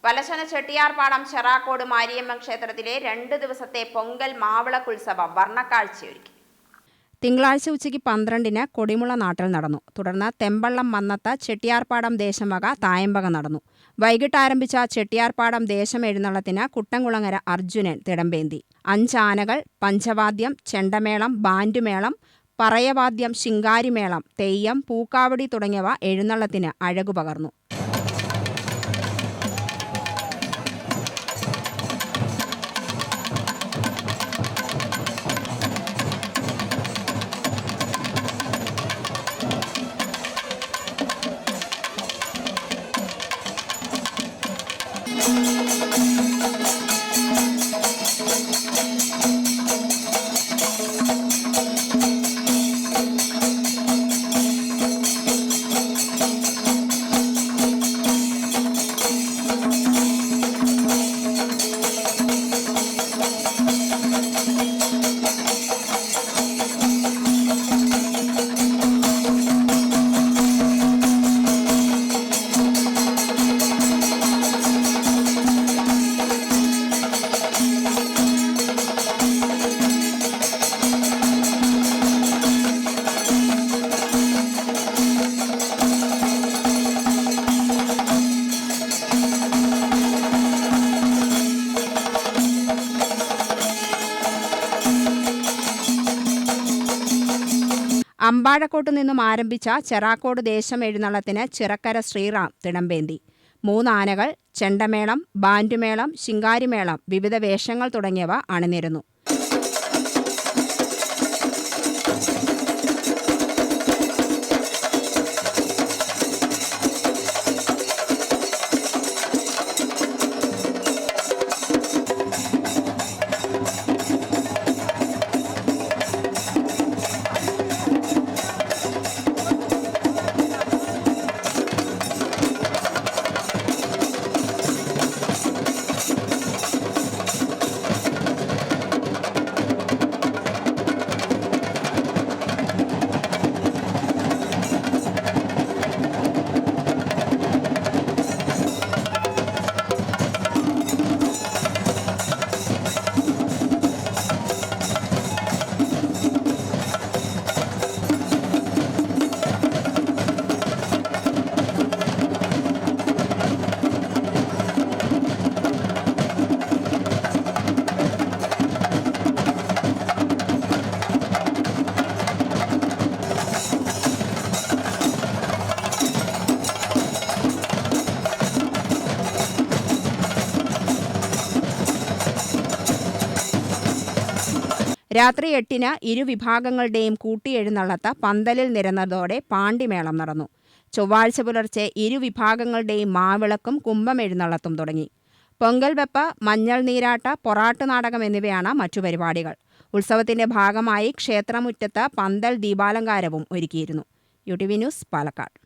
വലശന ചെട്ടിയാർപാടം ചെറാക്കോട് മാരിയമ്മൻ ക്ഷേത്രത്തിലെ 2 ദിവസത്തെ പൊങ്കൽ മാവിളക്കുത്സവം വർണ്ണക്കാഴ്ചയൊരുക്കി. തിങ്കളാഴ്ച ഉച്ചയ്ക്ക് 12-ന് കൊടിമുള നാട്ടിൽ നടന്നു. തുടർന്ന് തെമ്പള്ളം മന്നത്ത ചെട്ടിയാർപാടം ദേശം വക തായമ്പക നടന്നു. വൈകിട്ട് ആരംഭിച്ച ചെട്ടിയാർപാടം ദേശം എഴുന്നള്ളത്തിന് കുട്ടൻകുളങ്ങര അർജുനൻ തിടമ്പേന്തി. 5 ആനകൾ, പഞ്ചവാദ്യം, ചെണ്ടമേളം, ബാൻഡുമേളം, പറയവാദ്യം, ശിങ്കാരിമേളം, തെയ്യം, പൂക്കാവടി തുടങ്ങിയവ എഴുന്നള്ളത്തിന് അഴകുപകർന്നു. അമ്പാഴക്കോട്ടു നിന്നും ആരംഭിച്ച ചെറാക്കോട് ദേശം എഴുന്നള്ളത്തിന് ചിറക്കര ശ്രീറാം തിടമ്പേന്തി. 3 ആനകൾ, ചെണ്ടമേളം, ബാൻഡുമേളം, ശിങ്കാരിമേളം, വിവിധ വേഷങ്ങൾ തുടങ്ങിയവ അണിനിരന്നു. രാത്രി 8-ന് ഇരുവിഭാഗങ്ങളുടെയും കൂട്ടിയെഴുന്നള്ളത്ത് പന്തലിൽ നിരന്നതോടെ പാണ്ടിമേളം നടന്നു. ചൊവ്വാഴ്ച പുലർച്ചെ ഇരുവിഭാഗങ്ങളുടെയും മാവിളക്കും കുംഭമെഴുന്നള്ളത്തും തുടങ്ങി. പൊങ്കൽ വെപ്പ്, മഞ്ഞൾ നീരാട്ട്, പൊറാട്ട് നാടകം എന്നിവയാണ് മറ്റു പരിപാടികൾ. ഉത്സവത്തിന്റെ ഭാഗമായി ക്ഷേത്രമുറ്റത്ത് പന്തൽ ദീപാലങ്കാരവും ഒരുക്കിയിരുന്നു. UTV news, Palakkad.